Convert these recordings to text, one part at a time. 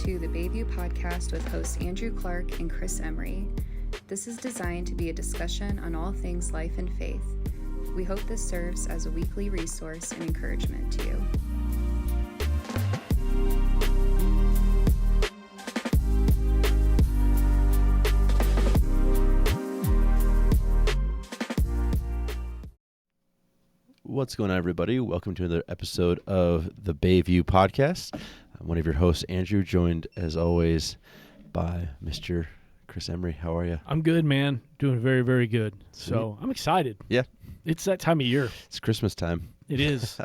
to the Bayview Podcast with hosts Andrew Clark and Chris Emery. This is designed to be a discussion on all things life and faith. We hope this serves as a weekly resource and encouragement to you. What's going on, everybody? Welcome to another episode of the Bayview Podcast. I'm one of your hosts, Andrew, joined as always by Mr. Chris Emery. How are you? I'm good, man. Doing very, very good. So I'm excited. Yeah. It's that time of year. It's Christmas time. It is.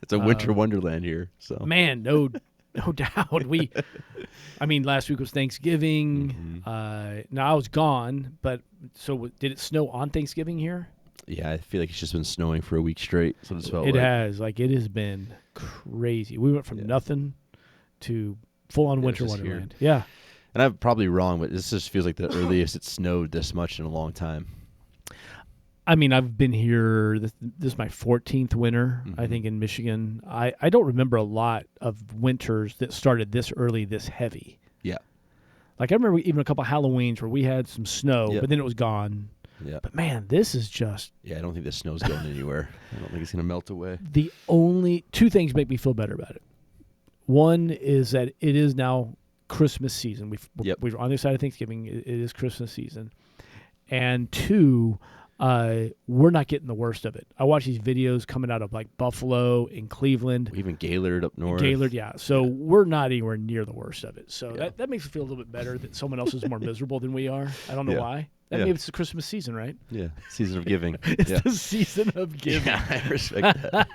It's a winter wonderland here. So man, no doubt. Last week was Thanksgiving. Now I was gone, but so did it snow on Thanksgiving here? Yeah, I feel like it's just been snowing for a week straight. So it felt it has. It has been crazy. We went from nothing to full-on winter wonderland. Here. Yeah. And I'm probably wrong, but this just feels like the earliest it snowed this much in a long time. I've been here. This is my 14th winter, I think, in Michigan. I don't remember a lot of winters that started this early, this heavy. Yeah. I remember even a couple of Halloweens where we had some snow, but then it was gone. Yeah. But man, this is just... Yeah, I don't think the snow's going anywhere. I don't think it's going to melt away. The only two things make me feel better about it. One is that it is now Christmas season. We're on the side of Thanksgiving. It is Christmas season. And two, we're not getting the worst of it. I watch these videos coming out of Buffalo and Cleveland. Even Gaylord up north. Gaylord, yeah. So we're not anywhere near the worst of it. So that makes me feel a little bit better that someone else is more miserable than we are. I don't know why. Maybe it's the Christmas season, right? Yeah, season of giving. It's the season of giving. Yeah, I respect that.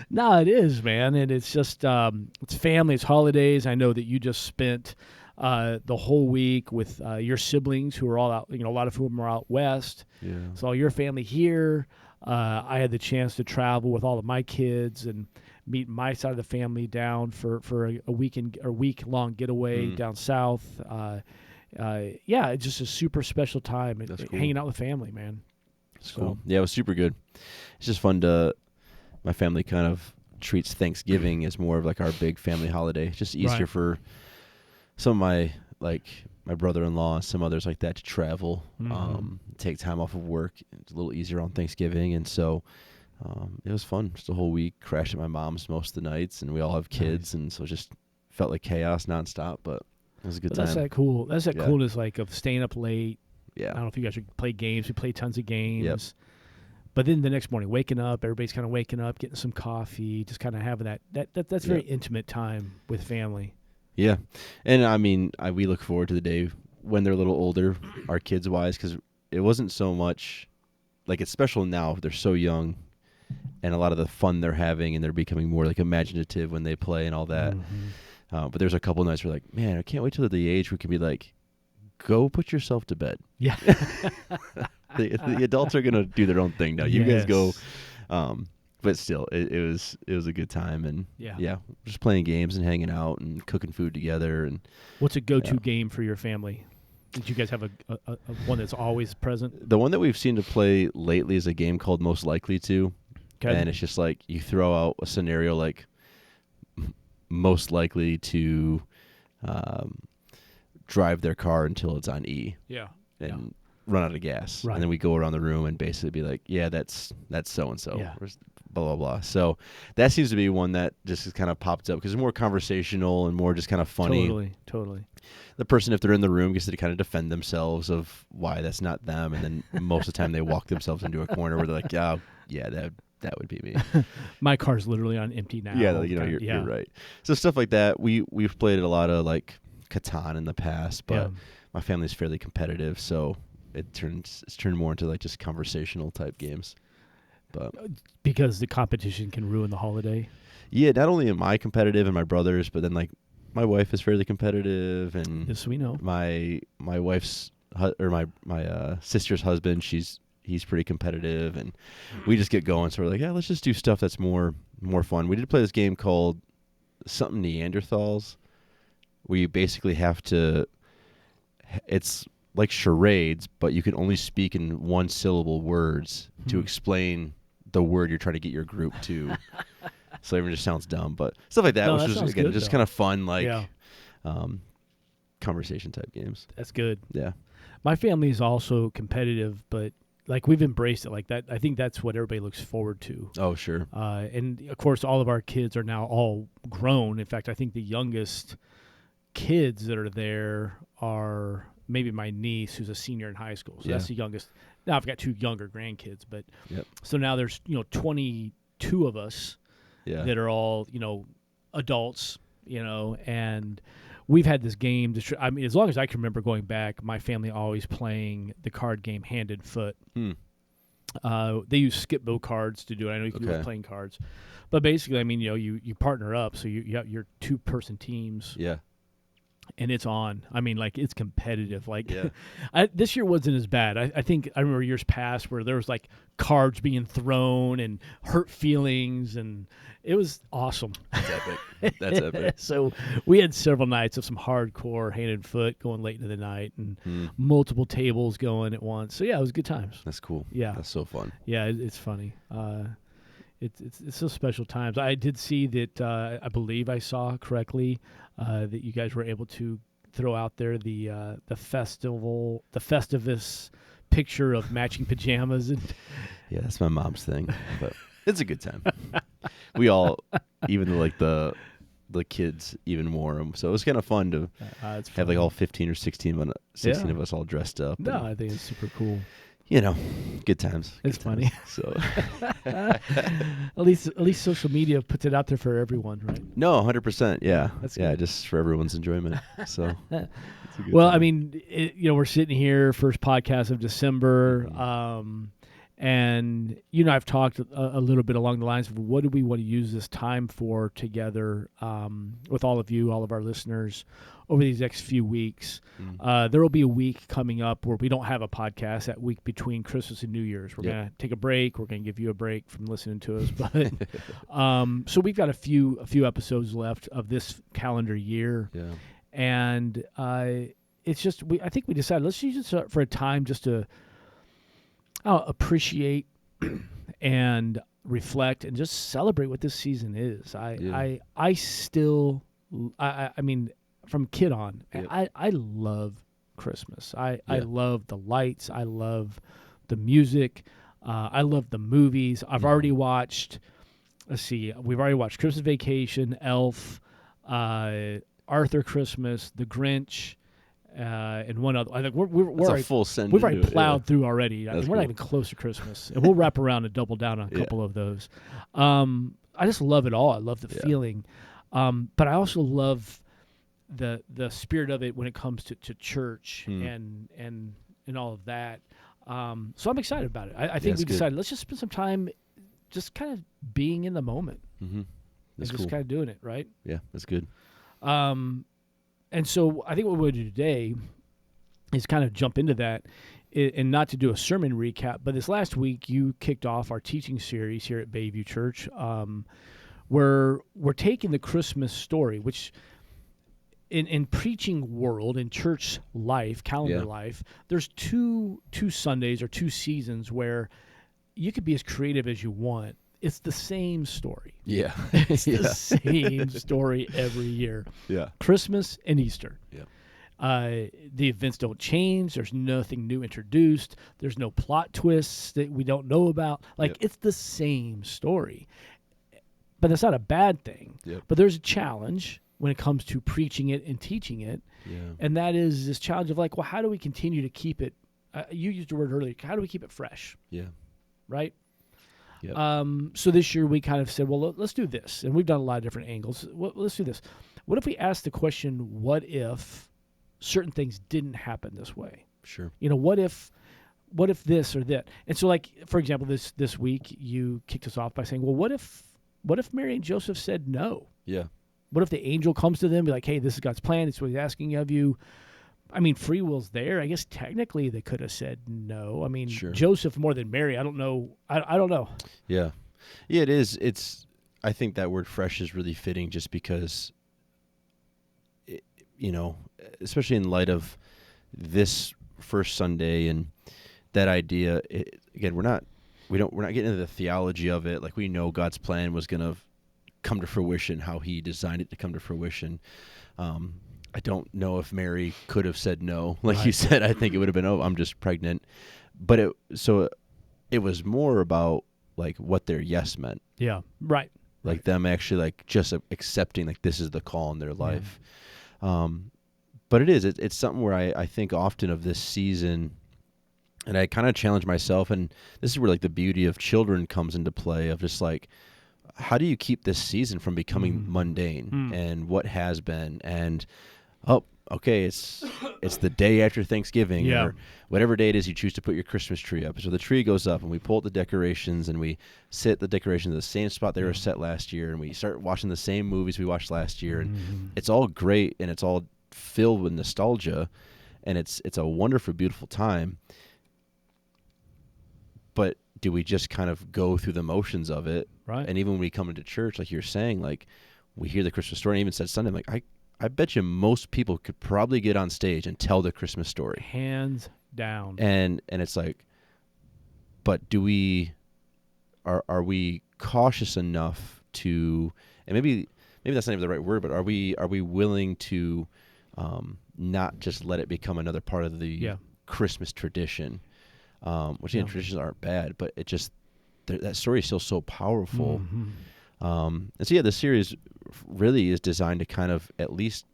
No, it is, man. And it's just, it's family, it's holidays. I know that you just spent the whole week with your siblings who are all out, a lot of whom are out west. Yeah. So all your family here. I had the chance to travel with all of my kids and meet my side of the family down for a week-long getaway down south. It's just a super special time. That's cool. Hanging out with family, man. That's cool. Yeah, it was super good. It's just fun my family kind of treats Thanksgiving as more of our big family holiday. It's just easier for some of my brother-in-law and some others like that to travel, take time off of work. It's a little easier on Thanksgiving. And so it was fun. Just a whole week, crashed at my mom's most of the nights, and we all have kids. And so it just felt like chaos nonstop, but it was a good time. That's that cool. That's that coolness of staying up late. Yeah. I don't know if you guys play games. We play tons of games. Yep. But then the next morning, waking up, everybody's kind of waking up, getting some coffee, just kind of having that's very intimate time with family. Yeah. And we look forward to the day when they're a little older, our kids wise, because it wasn't so much it's special now. They're so young, and a lot of the fun they're having, and they're becoming more imaginative when they play and all that. But there's a couple nights where man, I can't wait till the age we can be go put yourself to bed. Yeah. the adults are going to do their own thing now. You guys go. But still, it was a good time. And just playing games and hanging out and cooking food together. And what's a go-to game for your family? Did you guys have a one that's always present? The one that we've seen to play lately is a game called Most Likely To. Okay. And it's just you throw out a scenario most likely to drive their car until it's on E. Yeah. And run out of gas. Right. And then we go around the room and basically be that's so-and-so. Yeah. Blah, blah, blah. So that seems to be one that just kind of popped up because it's more conversational and more just kind of funny. Totally. The person, if they're in the room, gets to kind of defend themselves of why that's not them. And then most of the time they walk themselves into a corner where they're that would be me. My car's literally on empty now. Yeah, you're right. So stuff like that. We've played a lot of Catan in the past, but my family's fairly competitive, so it's turned more into just conversational type games. But because the competition can ruin the holiday. Yeah, not only am I competitive and my brothers, but then my wife is fairly competitive, and yes, we know. My wife's my sister's husband, he's pretty competitive, and we just get going. So we're let's just do stuff that's more fun. We did play this game called something Neanderthals. We basically have to. It's like charades, but you can only speak in one syllable words to explain the word you're trying to get your group to. So everyone just sounds dumb, but stuff like that, which was again just kind of fun. conversation type games. That's good. Yeah. My family is also competitive, but like we've embraced it like that. I think that's what everybody looks forward to. Oh, sure. And of course, all of our kids are now all grown. In fact, I think the youngest kids that are there are maybe my niece, who's a senior in high school. So that's the youngest. Now I've got 2 younger grandkids, but so now there's 22 of us that are all adults, and we've had this game. I mean, as long as I can remember going back, my family always playing the card game Hand and Foot. They use skip-bo cards to do it. I know you can do it with playing cards, but basically, I mean, you partner up, so you have your 2-person teams. Yeah. And it's on. I mean, like, it's competitive. Like, this year wasn't as bad. I think I remember years past where there was, like, cards being thrown and hurt feelings, and it was awesome. That's epic. That's epic. So we had several nights of some hardcore Hand and Foot going late into the night and multiple tables going at once. So, yeah, it was good times. That's cool. Yeah. That's so fun. Yeah, it's funny. It's so special times. I did see that, I believe I saw correctly, that you guys were able to throw out there the Festivus picture of matching pajamas. And yeah, that's my mom's thing, but it's a good time. We all, even like the kids, even wore them. So it was kind of fun to have like all 15 or 16 of us all dressed up. No, I think it's super cool. Good times. It's good funny. Times. So at least social media puts it out there for everyone, right? No, 100%. Yeah, that's good. Just for everyone's enjoyment. So, well, time. I mean, we're sitting here, first podcast of December, and I've talked a little bit along the lines of what do we want to use this time for together with all of you, all of our listeners, over these next few weeks. There will be a week coming up where we don't have a podcast, that week between Christmas and New Year's. We're going to take a break. We're going to give you a break from listening to us. But so we've got a few episodes left of this calendar year. Yeah. And it's just, I think we decided let's use it for a time just to appreciate and reflect and just celebrate what this season is. I still, I mean, from kid on, I love Christmas. I love the lights. I love the music. I love the movies. I've already watched, we've already watched Christmas Vacation, Elf, Arthur Christmas, The Grinch, and one other. I think we're a full send. We've already plowed through already. I mean, we're not even cool. close to Christmas, and we'll wrap around and double down on a couple of those. I just love it all. I love the feeling, but I also love the spirit of it when it comes to church and all of that. So I'm excited about it. I think we decided let's just spend some time just kind of being in the moment. Mm-hmm. That's and cool. just kind of doing it, right? Yeah, that's good. And so I think what we'll do today is kind of jump into that and not to do a sermon recap, but this last week you kicked off our teaching series here at Bayview Church where we're taking the Christmas story, which in preaching world, in church life, calendar life, there's two Sundays or 2 seasons where you could be as creative as you want. It's the same story. Yeah. It's the same story every year. Yeah. Christmas and Easter. Yeah. The events don't change. There's nothing new introduced. There's no plot twists that we don't know about. Like, it's the same story. But that's not a bad thing. Yep. But there's a challenge when it comes to preaching it and teaching it. Yeah. And that is this challenge of like, well, how do we continue to keep it? You used the word earlier. How do we keep it fresh? Yeah. Right? Yep. So this year we kind of said, well, let's do this. And we've done a lot of different angles. Let's do this. What if we ask the question, what if certain things didn't happen this way? Sure. What if this or that? And so, like, for example, this week you kicked us off by saying, well, what if Mary and Joseph said no? Yeah. What if the angel comes to them and be like, hey, this is God's plan. This is what he's asking of you. I mean, free will's there. I guess technically they could have said no. I mean, sure. Joseph more than Mary. I don't know. I don't know. Yeah. Yeah, it is. I think that word fresh is really fitting just because, especially in light of this first Sunday and that idea, again, we're not getting into the theology of it. Like, we know God's plan was going to come to fruition, how he designed it to come to fruition. I don't know if Mary could have said no. Like Right. you said, I think it would have been, oh, I'm just pregnant. But it was more about like what their yes meant. Yeah. Right. Like them actually like just accepting like this is the call in their life. But it's something where I think often of this season, and I kind of challenge myself, and this is where like the beauty of children comes into play of just like, how do you keep this season from becoming mundane and what has been, and okay, it's the day after Thanksgiving or whatever day it is you choose to put your Christmas tree up. So the tree goes up and we pull out the decorations and we set the decorations in the same spot they were set last year, and we start watching the same movies we watched last year, and it's all great and it's all filled with nostalgia, and it's a wonderful, beautiful time. But do we just kind of go through the motions of it? Right. And even when we come into church, like you're saying, like we hear the Christmas story, and even said Sunday, I'm like, I bet you most people could probably get on stage and tell the Christmas story. Hands down. And it's like, but are we cautious enough to, and maybe that's not even the right word, but are we willing to not just let it become another part of the Christmas tradition? Which traditions aren't bad, but it just that story is still so powerful. And so the series really is designed to kind of at least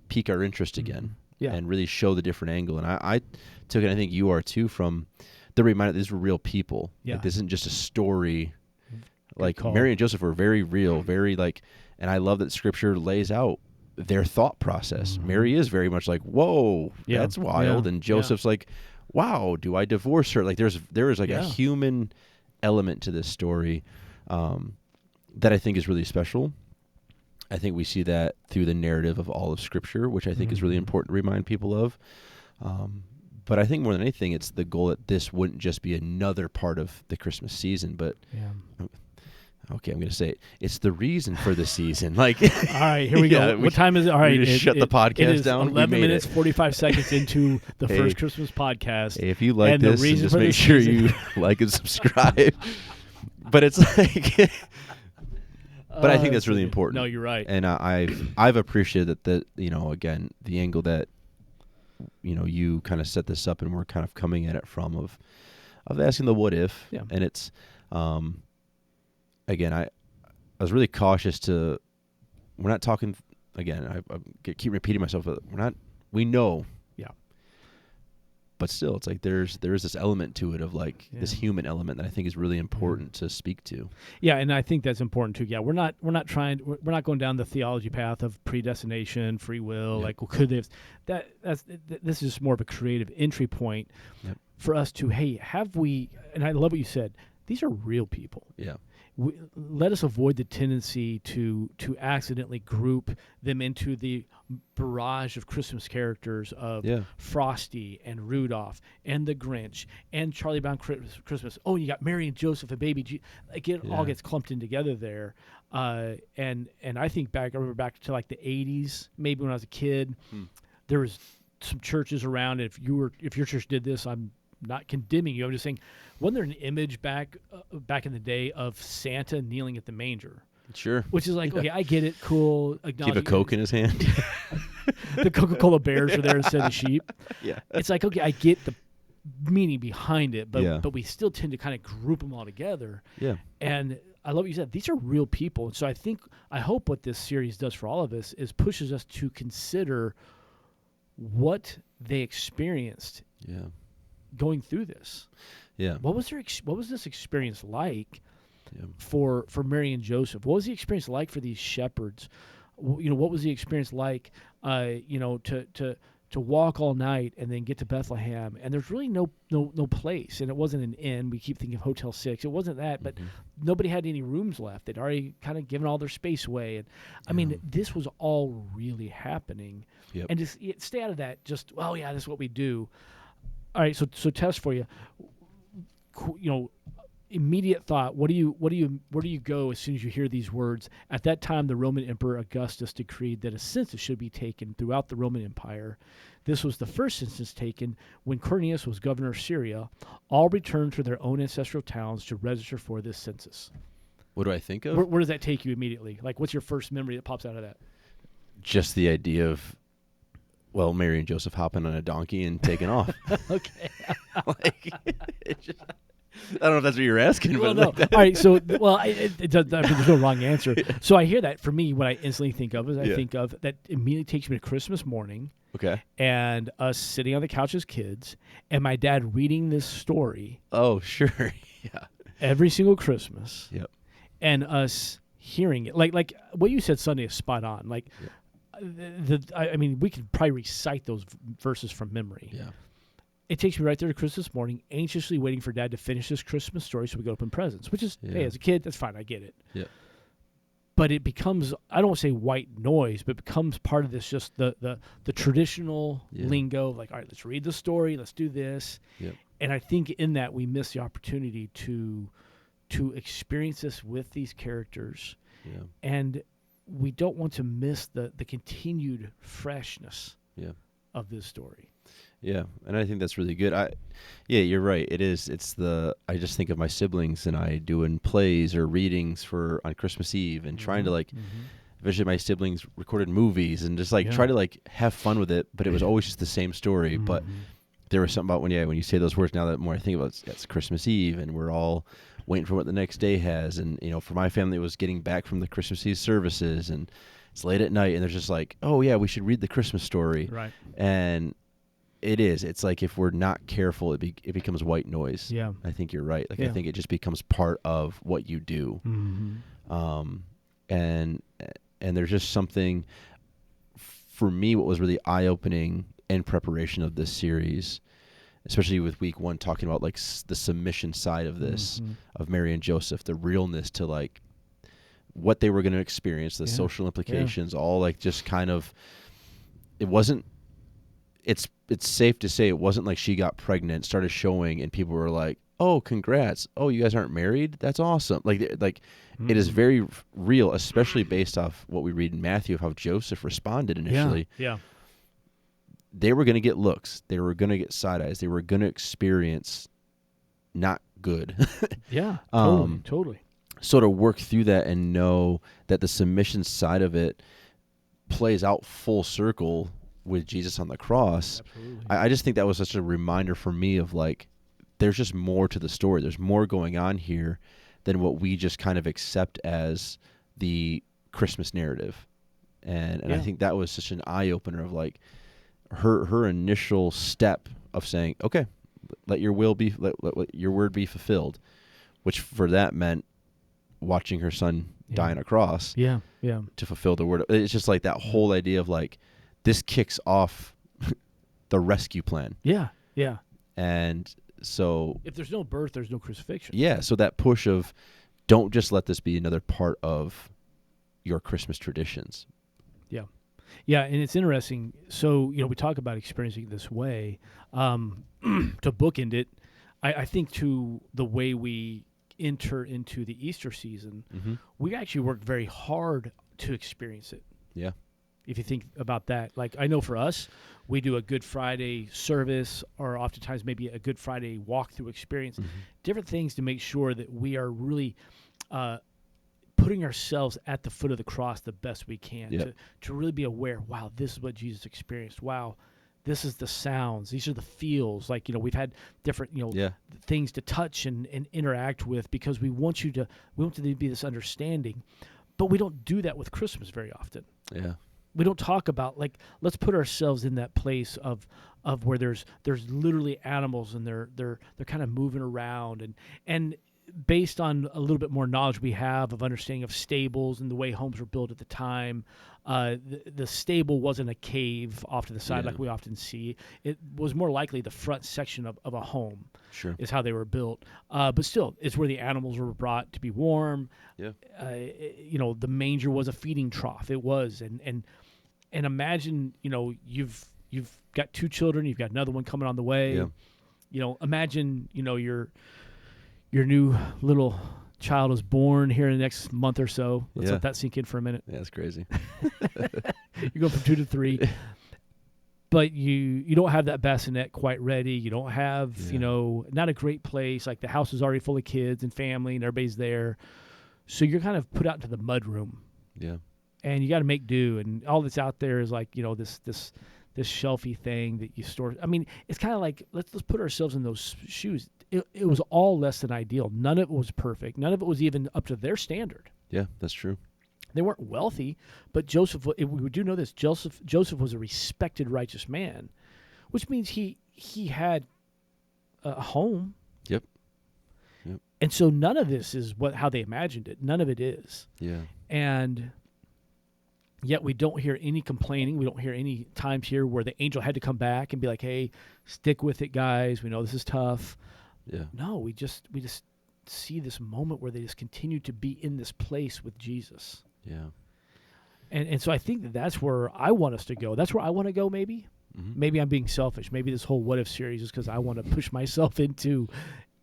pique our interest again, and really show the different angle. And I took it, I think you are too, from the reminder that these were real people. Like this isn't just a story. Like Mary and Joseph were very real, very like, and I love that Scripture lays out their thought process. Mary is very much like, whoa, that's wild, and Joseph's like, wow, do I divorce her? Like there is like a human element to this story that I think is really special. I think we see that through the narrative of all of Scripture, which I think is really important to remind people of. But I think more than anything, it's the goal that this wouldn't just be another part of the Christmas season, but okay, I'm going to say it. It's the reason for the season. Like, all right, here we go. What time is it? All right, we just shut the podcast down. 11 minutes, 45 seconds into the first Christmas podcast. Hey, if you like this, just make sure you like and subscribe. But it's like, but I think that's really important. No, you're right. And I've appreciated that again, the angle that you kind of set this up, and we're kind of coming at it from of asking the what if, and it's. Again, I was really cautious to. We're not talking. Again, I keep repeating myself. But we know. Yeah. But still, it's like there is this element to it of like this human element that I think is really important to speak to. Yeah, and I think that's important too. Yeah, we're not going down the theology path of predestination, free will. Yep. Like, well, could they? This is just more of a creative entry point for us to. Hey, have we? And I love what you said. These are real people. Yeah. Let us avoid the tendency to accidentally group them into the barrage of Christmas characters of Frosty and Rudolph and the Grinch and Charlie Brown Christmas. Oh, you got Mary and Joseph and baby like it all gets clumped in together there. And I think I remember back to like the 80s, maybe when I was a kid, there was some churches around. And if your church did this, I'm not condemning you. I'm just saying, wasn't there an image back in the day of Santa kneeling at the manger? Sure. Which is like, okay, I get it, cool. Keep a Coke in his hand. The Coca-Cola bears are there instead of sheep. Yeah. It's like, okay, I get the meaning behind it, but we still tend to kind of group them all together. Yeah. And I love what you said. These are real people. And so I hope what this series does for all of us is pushes us to consider what they experienced. Yeah. Going through this, what was this experience like for Mary and Joseph? What was the experience like for these shepherds? What was the experience like? To walk all night and then get to Bethlehem, and there's really no place, and it wasn't an inn. We keep thinking of Hotel 6. It wasn't that, but nobody had any rooms left. They'd already kind of given all their space away, and I mean, this was all really happening. Yep. And just stay out of that. Just this is what we do. All right, so test for you. Immediate thought. Where do you go as soon as you hear these words? At that time, the Roman Emperor Augustus decreed that a census should be taken throughout the Roman Empire. This was the first census taken when Quirinius was governor of Syria. All returned to their own ancestral towns to register for this census. What do I think of? Where does that take you immediately? Like, what's your first memory that pops out of that? Just the idea of Well, Mary and Joseph hopping on a donkey and taking off. Okay. I don't know if that's what you're asking. Well, but no. All right. So, well, it does, I mean, there's no wrong answer. So I hear that. For me, what I instantly think of is I think of that immediately takes me to Christmas morning. Okay. And us sitting on the couch as kids, and my dad reading this story. Oh, sure. Yeah. Every single Christmas. Yep. And us hearing it, like what you said Sunday is spot on. Like, I mean, we could probably recite those verses from memory. Yeah. It takes me right there to Christmas morning, anxiously waiting for Dad to finish this Christmas story so we could open presents. Which is, hey, as a kid, that's fine. I get it. Yeah. But it becomes, I don't want to say white noise, but it becomes part of this, just the traditional lingo. Like, all right, let's read the story. Let's do this. Yep. And I think in that we miss the opportunity to experience this with these characters. Yeah. And we don't want to miss the continued freshness of this story. Yeah, and I think that's really good. You're right. It is. I just think of my siblings and I doing plays or readings on Christmas Eve and trying to eventually my siblings recorded movies and just try to have fun with it, but it was always just the same story. But there was something about when you say those words, now that more I think about it's Christmas Eve and we're all waiting for what the next day has. And, for my family, it was getting back from the Christmas Eve services and it's late at night and there's just we should read the Christmas story. Right. And it is. It's like if we're not careful, it becomes white noise. Yeah. I think you're right. I think it just becomes part of what you do. Mm-hmm. And there's just something, for me, what was really eye-opening in preparation of this series, especially with week 1, talking about the submission side of this, of Mary and Joseph, the realness to what they were going to experience, the social implications, all just kind of, it wasn't, it's safe to say it wasn't like she got pregnant, started showing, and people were like, "Oh, congrats! Oh, you guys aren't married? That's awesome!" It is very real, especially based off what we read in Matthew of how Joseph responded initially. Yeah. They were going to get looks. They were going to get side eyes. They were going to experience not good. Yeah. Totally. So to work through that and know that the submission side of it plays out full circle with Jesus on the cross. Absolutely. I just think that was such a reminder for me of there's just more to the story. There's more going on here than what we just kind of accept as the Christmas narrative. And I think that was such an eye opener of her initial step of saying, okay, let your will be, let your word be fulfilled, which for that meant watching her son die on a cross. Yeah. To fulfill the word. It's just that whole idea of this kicks off the rescue plan. Yeah. And so if there's no birth, there's no crucifixion. Yeah, so that push of don't just let this be another part of your Christmas traditions. Yeah. Yeah, and it's interesting. So, we talk about experiencing it this way. To bookend it, I think to the way we enter into the Easter season, we actually worked very hard to experience it. Yeah. If you think about that, I know for us, we do a Good Friday service or oftentimes maybe a Good Friday walkthrough experience, different things to make sure that we are really putting ourselves at the foot of the cross the best we can to really be aware, wow, this is what Jesus experienced. Wow, this is the sounds. These are the feels. We've had different, things to touch and interact with because we want to be this understanding. But we don't do that with Christmas very often. Yeah. We don't talk about let's put ourselves in that place of where there's literally animals and they're kind of moving around and based on a little bit more knowledge we have of understanding of stables and the way homes were built at the time, the stable wasn't a cave off to the side like we often see. It was more likely the front section of a home. Sure. Is how they were built. But still, it's where the animals were brought to be warm. Yeah. The manger was a feeding trough. It was, and imagine, you've got 2 children, you've got another one coming on the way. Yeah. Imagine, your new little child is born here in the next month or so. Let's let that sink in for a minute. Yeah, that's crazy. You go from 2 to 3. But you don't have that bassinet quite ready. You don't have, not a great place. The house is already full of kids and family and everybody's there. So you're kind of put out into the mud room. Yeah. And you got to make do. And all that's out there is this shelfie thing that you store. I mean, it's kind of like, let's put ourselves in those shoes. It was all less than ideal. None of it was perfect. None of it was even up to their standard. Yeah, that's true. They weren't wealthy, but Joseph, we do know this, Joseph was a respected, righteous man, which means he had a home. Yep. And so none of this is how they imagined it. None of it is. Yeah. And yet we don't hear any complaining. We don't hear any times here where the angel had to come back and be like, hey, stick with it, guys. We know this is tough. Yeah. No, we just see this moment where they just continue to be in this place with Jesus. Yeah. And so I think that's where I want us to go. That's where I want to go, maybe. Mm-hmm. Maybe I'm being selfish. Maybe this whole What If series is because I want to push myself into,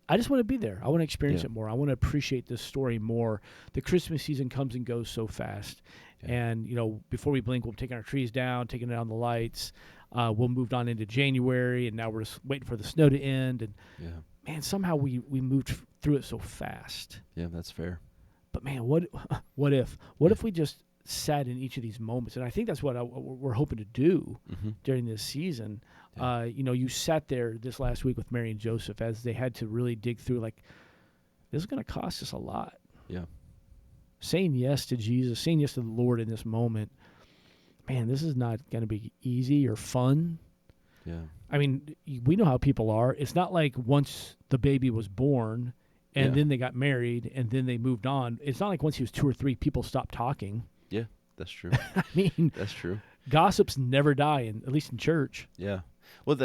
I just want to be there. I want to experience it more. I want to appreciate this story more. The Christmas season comes and goes so fast. Yeah. And, before we blink, we'll be taking our trees down, taking down the lights. We'll move on into January, and now we're just waiting for the snow to end. And, man, somehow we moved through it so fast. Yeah, that's fair. But, man, what if? What if we just sat in each of these moments? And I think that's what we're hoping to do during this season. Yeah. You sat there this last week with Mary and Joseph as they had to really dig through, like, this is going to cost us a lot. Yeah. Saying yes to Jesus, saying yes to the Lord in this moment, man, this is not going to be easy or fun. Yeah. I mean, we know how people are. It's not like once the baby was born and then they got married and then they moved on. It's not like once he was 2 or 3, people stopped talking. Yeah, that's true. I mean, that's true. Gossips never die, at least in church. Yeah. Well,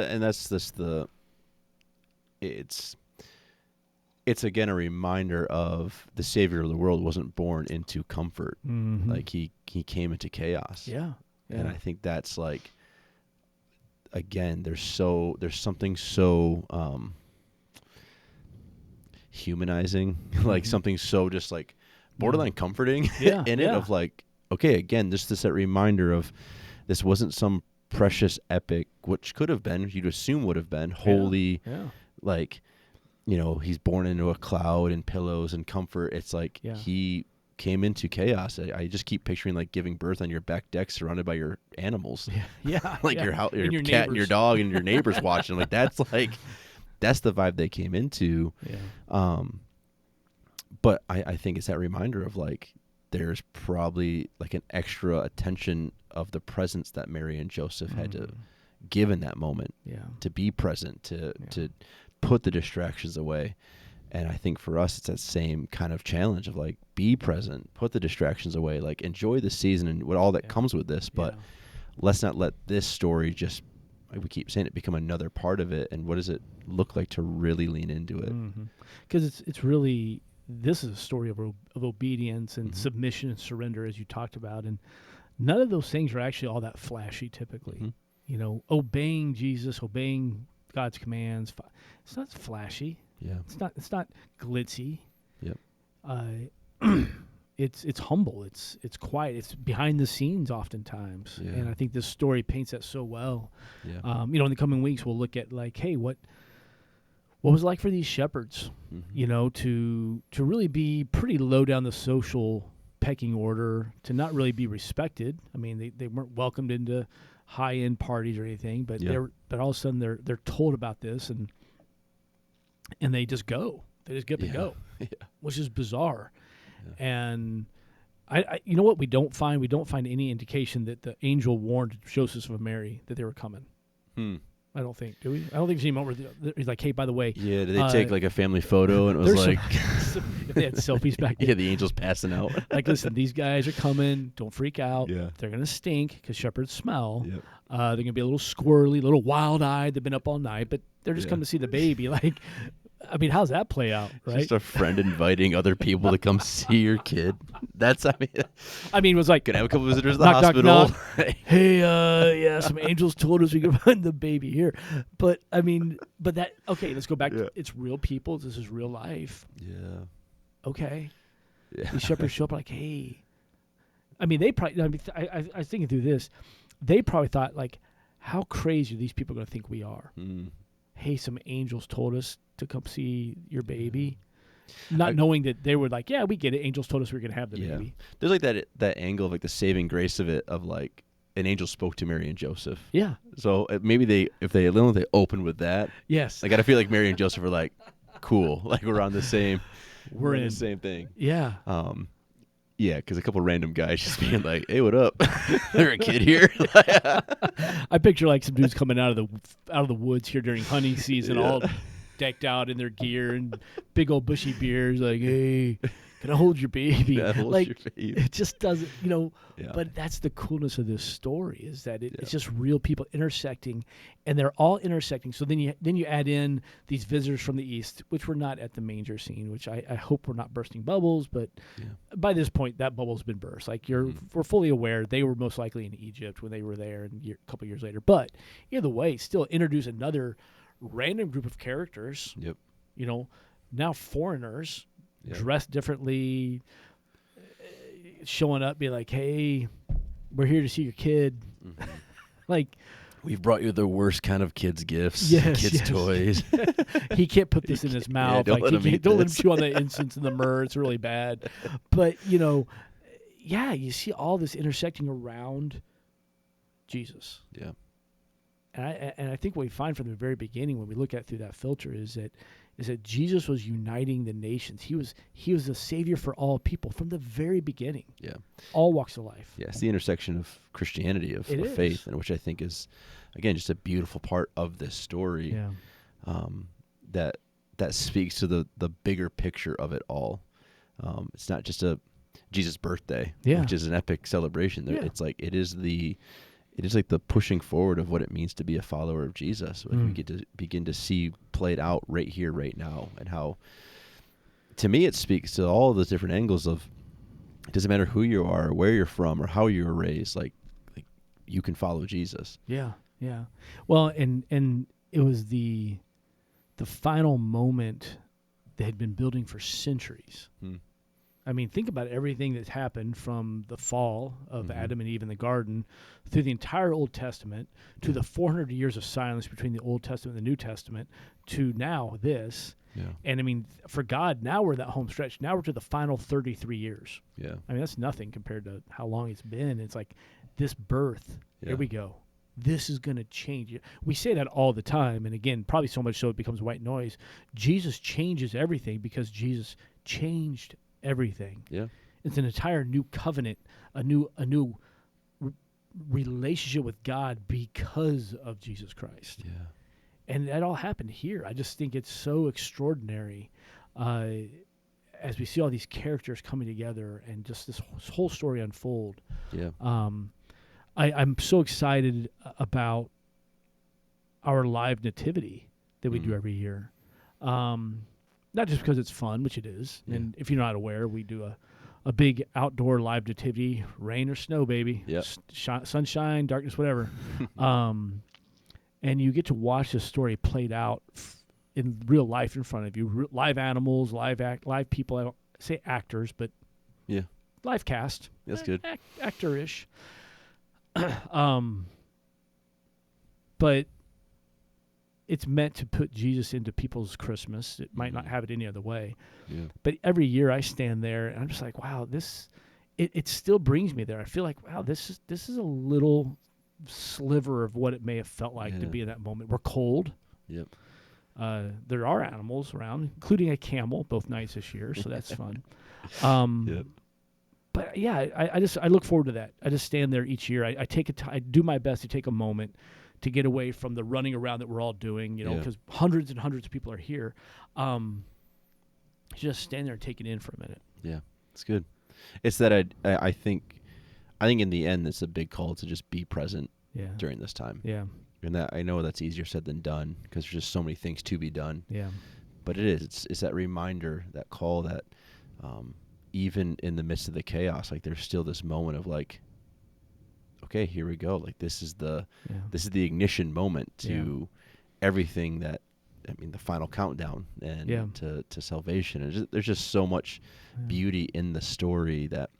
it's again a reminder of the Savior of the world wasn't born into comfort. Mm-hmm. Like he came into chaos. Yeah. And I think that's like, again, there's something so humanizing, like something so just like borderline comforting in it of like, okay, again, just that reminder of this wasn't some precious epic, which could have been, you'd assume would have been holy, like, he's born into a cloud and pillows and comfort. It's like he came into chaos. I just keep picturing like giving birth on your back deck surrounded by your animals. Yeah. Like your house, your cat neighbors. and your dog and your neighbors watching. Like that's the vibe they came into. Yeah. But I think it's that reminder of like, there's probably like an extra attention of the presence that Mary and Joseph had to give in that moment. Yeah. To be present, to put the distractions away. And I think for us, it's that same kind of challenge of like, be present, put the distractions away, like enjoy the season and what all that comes with this. But let's not let this story just, like we keep saying it, become another part of it. And what does it look like to really lean into it? Because it's really, this is a story of obedience and submission and surrender, as you talked about. And none of those things are actually all that flashy typically. Obeying Jesus, obeying God's commands, it's not flashy. Yeah. It's not glitzy. Yep. It's humble. It's quiet. It's behind the scenes oftentimes. Yeah. And I think this story paints that so well. Yeah. In the coming weeks we'll look at like, hey, what was it like for these shepherds? To really be pretty low down the social pecking order, to not really be respected. I mean, they weren't welcomed into high-end parties or anything, but but all of a sudden they're told about this and they just go. They just get up and go, which is bizarre. Yeah. And I you know what we don't find? We don't find any indication that the angel warned Joseph and Mary that they were coming. I don't think. Do we? I don't think there's any moment where he's like, hey, by the way. Yeah, did they take like a family photo and it was like. If they had selfies back then. Yeah, the angel's passing out. Like, listen, these guys are coming. Don't freak out. Yeah. They're going to stink because shepherds smell. Yep. They're going to be a little squirrely, a little wild-eyed. They've been up all night, but they're just coming to see the baby. Like, I mean, how's that play out, right? Just a friend inviting other people to come see your kid. That's, I mean, it was like, could have a couple visitors to the knock, hospital. Knock, knock. Hey, some angels told us we could find the baby here. But I mean, let's go back. Yeah. It's real people. This is real life. Yeah. Okay. Yeah. These shepherds show up like, hey. I mean, I was thinking through this. They probably thought like, how crazy are these people going to think we are? Hey, some angels told us to come see your baby. Not knowing that they were like, yeah, we get it. Angels told us we were going to have the baby. There's like that angle of like the saving grace of it, of like, an angel spoke to Mary and Joseph. Yeah. So maybe if they open with that. Yes. Like I feel like Mary and Joseph are like, cool. Like we're on the same. We're in the same thing. Yeah. Yeah, because a couple random guys just being like, "Hey, what up?" There's a kid here. I picture like some dudes coming out of the woods here during hunting season, all decked out in their gear and big old bushy beards. Like, hey, can I hold your baby? Yeah, hold like, your baby. it just doesn't, Yeah. But that's the coolness of this story is that it's just real people intersecting, and they're all intersecting. So then you add in these visitors from the east, which were not at the manger scene, which I hope we're not bursting bubbles, but by this point that bubble's been burst. Like we're fully aware they were most likely in Egypt when they were there, and a couple years later. But either way, still introduce another random group of characters. Yep. Now foreigners. Yep. Dressed differently, showing up, be like, "Hey, we're here to see your kid." Mm-hmm. Like, we've brought you the worst kind of kids' gifts, kids' toys. He can't put this in his mouth. Don't let him chew on the incense and the myrrh. It's really bad. But you see all this intersecting around Jesus. Yeah. And I think what we find from the very beginning when we look at through that filter is that Jesus was uniting the nations. He was the savior for all people from the very beginning. Yeah. All walks of life. Yeah, it's the intersection of Christianity, of faith, and which I think is, again, just a beautiful part of this story. Yeah. That speaks to the bigger picture of it all. It's not just a Jesus birthday, which is an epic celebration. It's like it is like the pushing forward of what it means to be a follower of Jesus. Like we get to begin to see played out right here, right now, and how, to me, it speaks to all the different angles of, it doesn't matter who you are, or where you're from, or how you were raised, like you can follow Jesus. Yeah, yeah. Well, and it was the final moment they had been building for centuries. I mean, think about everything that's happened from the fall of Adam and Eve in the garden through the entire Old Testament to the 400 years of silence between the Old Testament and the New Testament to now this. Yeah. And I mean, for God, now we're that home stretch. Now we're to the final 33 years. Yeah. I mean, that's nothing compared to how long it's been. It's like this birth. Yeah. Here we go. This is going to change. We say that all the time. And again, probably so much so it becomes white noise. Jesus changes everything because Jesus changed everything. Yeah, it's an entire new covenant, a new relationship with God because of Jesus Christ. Yeah, and that all happened here. I just think it's so extraordinary as we see all these characters coming together and just this whole story unfold. Yeah, I'm so excited about our live nativity that we do every year. Not just because it's fun, which it is. Yeah. And if you're not aware, we do a big outdoor live nativity, rain or snow, baby. Yep. Sunshine, darkness, whatever. And you get to watch this story played out in real life in front of you. Live animals, live people. I don't say actors, but live cast. That's good. Actor-ish. But it's meant to put Jesus into people's Christmas. It might not have it any other way. Yeah. But every year I stand there and I'm just like, wow, it still brings me there. I feel like, wow, this is a little sliver of what it may have felt like to be in that moment. We're cold. Yep. There are animals around, including a camel, both nights this year, so that's fun. Yep. But yeah, I look forward to that. I just stand there each year. I do my best to take a moment to get away from the running around that we're all doing, because hundreds and hundreds of people are here. Just stand there and take it in for a minute. Yeah, it's good. It's that I think in the end, it's a big call to just be present during this time. Yeah. And that I know that's easier said than done because there's just so many things to be done. Yeah. But it is. It's that reminder, that call that even in the midst of the chaos, like there's still this moment of like, okay, here we go. Like this is the ignition moment to everything that, the final countdown and to salvation. And there's just so much beauty in the story that,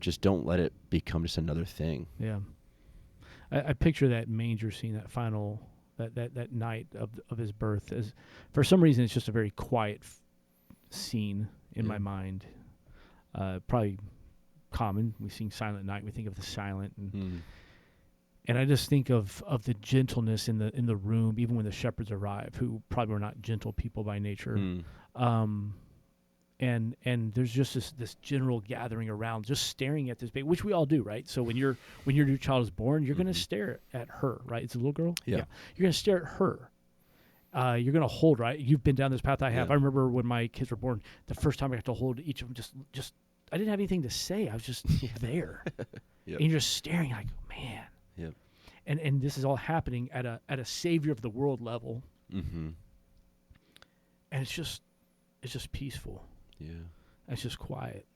just don't let it become just another thing. Yeah. I picture that manger scene, that final, that night of his birth, as for some reason it's just a very quiet scene in my mind. Probably common. We sing Silent Night. We think of the silent, and I just think of the gentleness in the room, even when the shepherds arrive, who probably were not gentle people by nature. And there's just this general gathering around, just staring at this baby, which we all do, right? So when your new child is born, you're going to stare at her, right? It's a little girl. Yeah. You're going to stare at her. You're going to hold, right? You've been down this path I have. I remember when my kids were born, the first time I got to hold each of them, just I didn't have anything to say. I was just there. Yep. And you're just staring like, man. Yep. And this is all happening at a savior of the world level. And it's just peaceful. Yeah. It's just quiet.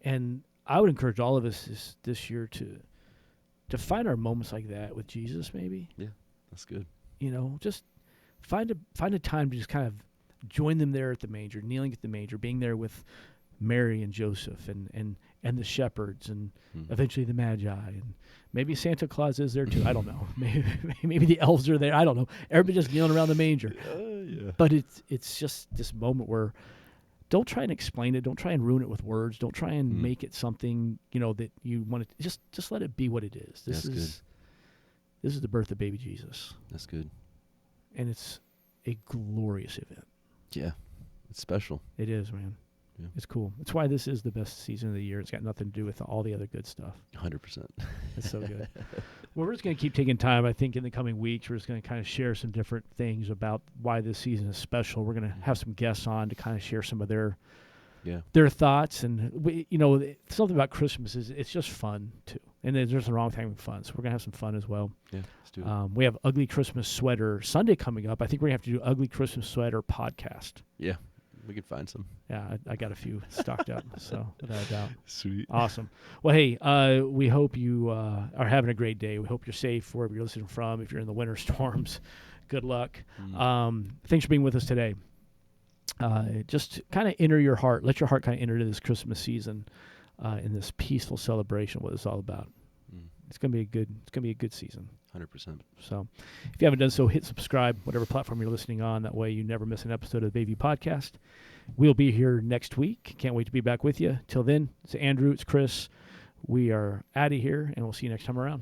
And I would encourage all of us this year to find our moments like that with Jesus, maybe. Yeah, that's good. Just find a time to just kind of join them there at the manger, kneeling at the manger, being there with Mary and Joseph and the shepherds and eventually the Magi, and maybe Santa Claus is there too. I don't know. Maybe the elves are there. I don't know. Everybody just kneeling around the manger. Yeah. But it's just this moment where don't try and explain it. Don't try and ruin it with words. Don't try and make it something that you want to. Just let it be what it is. This is the birth of baby Jesus. That's good. And it's a glorious event. Yeah, it's special. It is, man. Yeah. It's cool. It's why this is the best season of the year. It's got nothing to do with all the other good stuff. 100%. It's so good. Well, we're just going to keep taking time. I think in the coming weeks, we're just going to kind of share some different things about why this season is special. We're going to have some guests on to kind of share some of their thoughts. And, something about Christmas is it's just fun, too. And there's nothing wrong with having fun. So we're going to have some fun as well. Yeah, let's do it. We have Ugly Christmas Sweater Sunday coming up. I think we're going to have to do Ugly Christmas Sweater podcast. Yeah. We can find some. Yeah, I got a few stocked up, so without a doubt. Sweet. Awesome. Well, hey, we hope you are having a great day. We hope you're safe wherever you're listening from. If you're in the winter storms, good luck. Thanks for being with us today. Just kind of enter your heart. Let your heart kind of enter into this Christmas season in this peaceful celebration, what it's all about. It's gonna be a good season. 100%. So if you haven't done so, hit subscribe, whatever platform you're listening on. That way you never miss an episode of the Bayview Podcast. We'll be here next week. Can't wait to be back with you. Till then, it's Andrew, it's Chris. We are out of here, and we'll see you next time around.